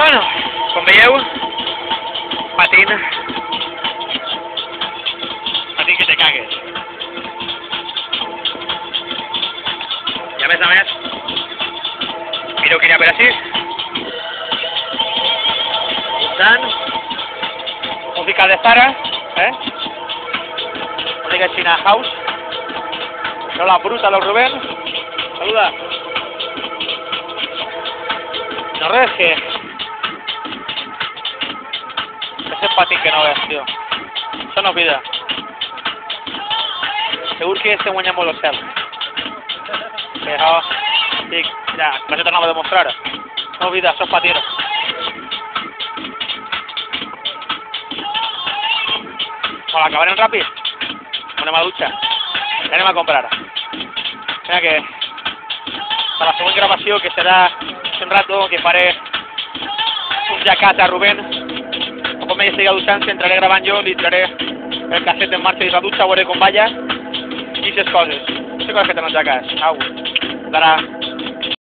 Bueno, com veieu, patint que te cagues. I a més, mireu que hi ha per així. Escoltant, música de Zara, música China House. No la bruta, los Rubén. Saluda. No res, que ese patín que no ves, tio. Això no és vida. Segur que este guanya molt el cel. Però, dic, ja, vaig a tornar a demostrar. No és vida, això és patir. Bueno, acabarem ràpid. Anem a la dutxa. I anem a comprar. Mira que per la següent gravació, que serà un rato, que faré un jacat a Rubén, o com ell estigui dutxant, entraré gravant jo, li tiraré el casset en marxa dins la dutxa, veuré com balla, i aquestes coses. Aquestes coses que tenen els jacats. Au. D'ara.